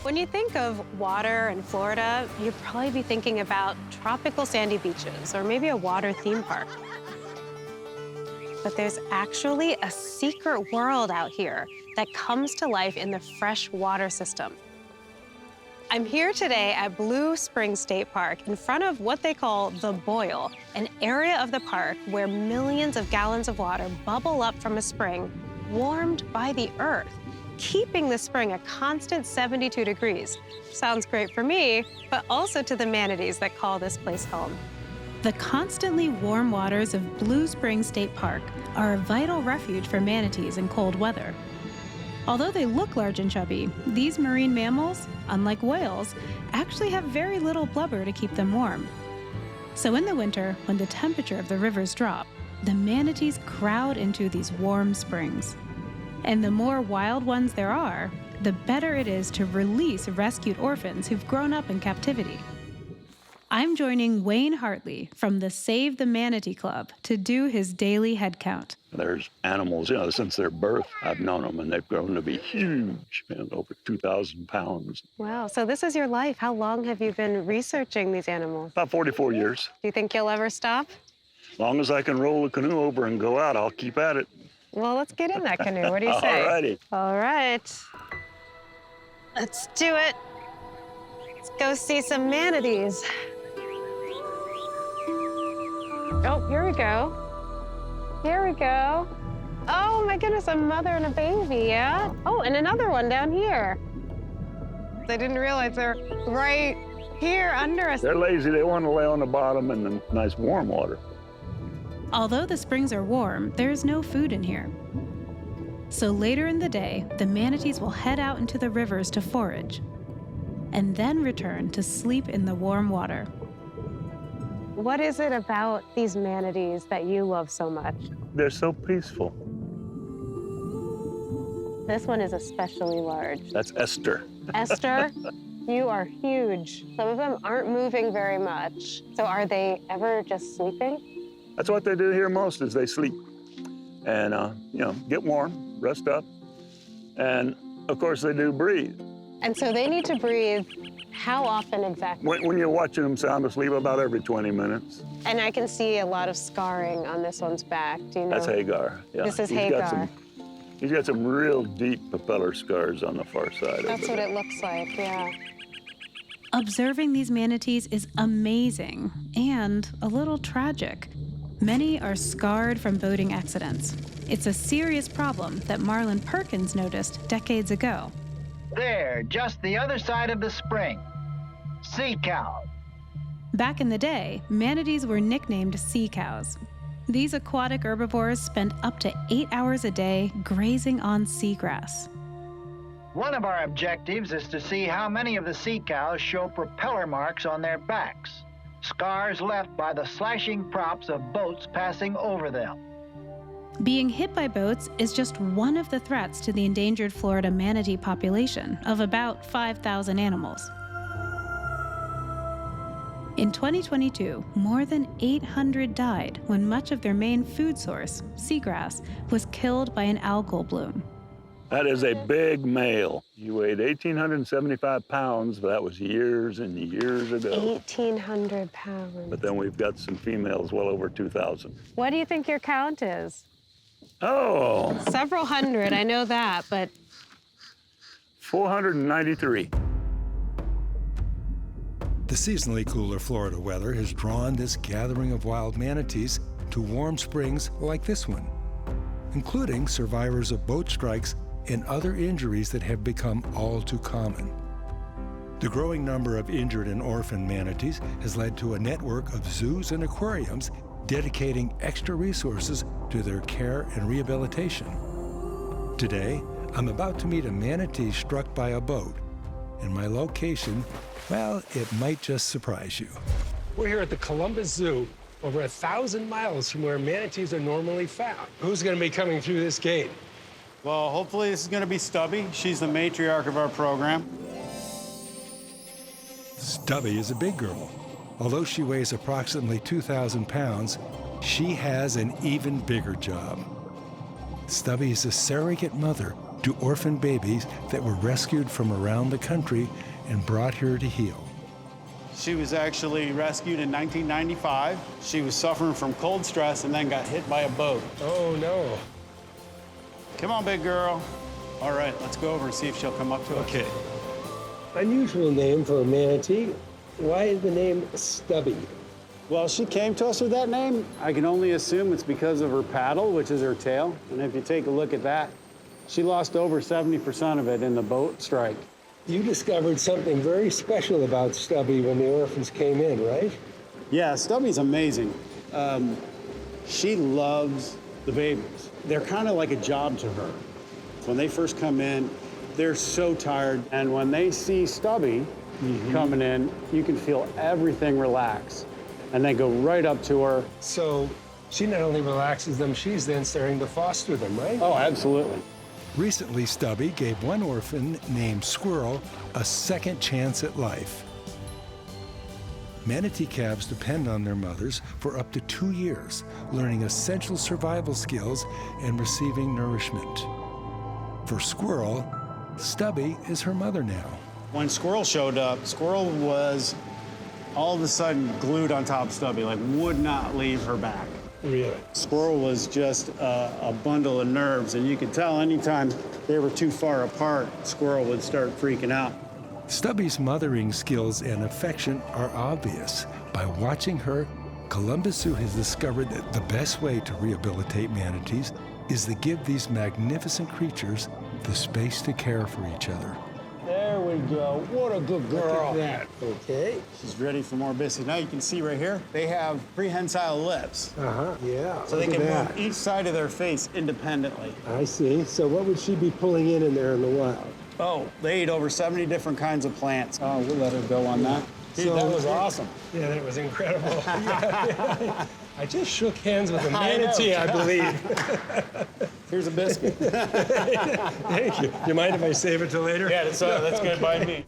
When you think of water in Florida, you'd probably be thinking about tropical sandy beaches or maybe a water theme park. But there's actually a secret world out here that comes to life in the fresh water system. I'm here today at Blue Springs State Park in front of what they call the Boil, an area of the park where millions of gallons of water bubble up from a spring warmed by the earth, keeping the spring a constant 72 degrees. Sounds great for me, but also to the manatees that call this place home. The constantly warm waters of Blue Springs State Park are a vital refuge for manatees in cold weather. Although they look large and chubby, these marine mammals, unlike whales, actually have very little blubber to keep them warm. So in the winter, when the temperature of the rivers drop, the manatees crowd into these warm springs. And the more wild ones there are, the better it is to release rescued orphans who've grown up in captivity. I'm joining Wayne Hartley from the Save the Manatee Club to do his daily head count. There's animals, since their birth, I've known them, and they've grown to be huge, over 2,000 pounds. Wow, so this is your life. How long have you been researching these animals? About 44 years. Do you think you'll ever stop? As long as I can roll a canoe over and go out, I'll keep at it. Well, let's get in that canoe. What do you say? All righty. All right. Let's do it. Let's go see some manatees. Oh, here we go. Here we go. Oh, my goodness, a mother and a baby, yeah? Oh, and another one down here. I didn't realize they're right here under us. They're lazy. They want to lay on the bottom in the nice warm water. Although the springs are warm, there's no food in here. So later in the day, the manatees will head out into the rivers to forage, and then return to sleep in the warm water. What is it about these manatees that you love so much? They're so peaceful. This one is especially large. That's Esther. Esther, you are huge. Some of them aren't moving very much. So are they ever just sleeping? That's what they do here most, is they sleep. And, get warm, rest up. And, of course, they do breathe. And so they need to breathe how often exactly? When you're watching them sound asleep, about every 20 minutes. And I can see a lot of scarring on this one's back. Do you know? That's Hagar. Yeah. This is Hagar. He's got some real deep propeller scars on the far side. That's what it looks like, yeah. Observing these manatees is amazing and a little tragic. Many are scarred from boating accidents. It's a serious problem that Marlon Perkins noticed decades ago. There, just the other side of the spring. Sea cow. Back in the day, manatees were nicknamed sea cows. These aquatic herbivores spend up to 8 hours a day grazing on seagrass. One of our objectives is to see how many of the sea cows show propeller marks on their backs, scars left by the slashing props of boats passing over them. Being hit by boats is just one of the threats to the endangered Florida manatee population of about 5,000 animals. In 2022, more than 800 died when much of their main food source, seagrass, was killed by an algal bloom. That is a big male. He weighed 1,875 pounds, but that was years and years ago. 1,800 pounds. But then we've got some females well over 2,000. What do you think your count is? Oh. Several hundred, I know that, but... 493. The seasonally cooler Florida weather has drawn this gathering of wild manatees to warm springs like this one, including survivors of boat strikes and other injuries that have become all too common. The growing number of injured and orphaned manatees has led to a network of zoos and aquariums dedicating extra resources to their care and rehabilitation. Today, I'm about to meet a manatee struck by a boat, and my location, well, it might just surprise you. We're here at the Columbus Zoo, over 1,000 miles from where manatees are normally found. Who's going to be coming through this gate? Well, hopefully this is going to be Stubby. She's the matriarch of our program. Stubby is a big girl. Although she weighs approximately 2,000 pounds, she has an even bigger job. Stubby is a surrogate mother to orphan babies that were rescued from around the country and brought here to heal. She was actually rescued in 1995. She was suffering from cold stress and then got hit by a boat. Oh, no. Come on, big girl. All right, let's go over and see if she'll come up to us. Okay. Unusual name for a manatee. Why is the name Stubby? Well, she came to us with that name. I can only assume it's because of her paddle, which is her tail. And if you take a look at that, she lost over 70% of it in the boat strike. You discovered something very special about Stubby when the orphans came in, right? Yeah, Stubby's amazing. She loves the babies. They're kind of like a job to her. When they first come in, they're so tired. And when they see Stubby coming in, you can feel everything relax. And they go right up to her. So she not only relaxes them, she's then starting to foster them, right? Oh, absolutely. Recently, Stubby gave one orphan named Squirrel a second chance at life. Manatee calves depend on their mothers for up to 2 years, learning essential survival skills and receiving nourishment. For Squirrel, Stubby is her mother now. When Squirrel showed up, Squirrel was all of a sudden glued on top of Stubby, like would not leave her back. Really? Squirrel was just a bundle of nerves, and you could tell anytime they were too far apart, Squirrel would start freaking out. Stubby's mothering skills and affection are obvious. By watching her, Columbus Zoo has discovered that the best way to rehabilitate manatees is to give these magnificent creatures the space to care for each other. There we go. What a good girl. Look at that. Okay. She's ready for more biscuits. Now you can see right here, they have prehensile lips. Yeah. So they can move each side of their face independently. I see. So what would she be pulling in there in the wild? Oh, they eat over 70 different kinds of plants. Oh, we'll let her go on that. Dude, that was awesome. Yeah, that was incredible. I just shook hands with a manatee, I believe. Here's a biscuit. Thank you. You mind if I save it till later? Yeah, that's good by me.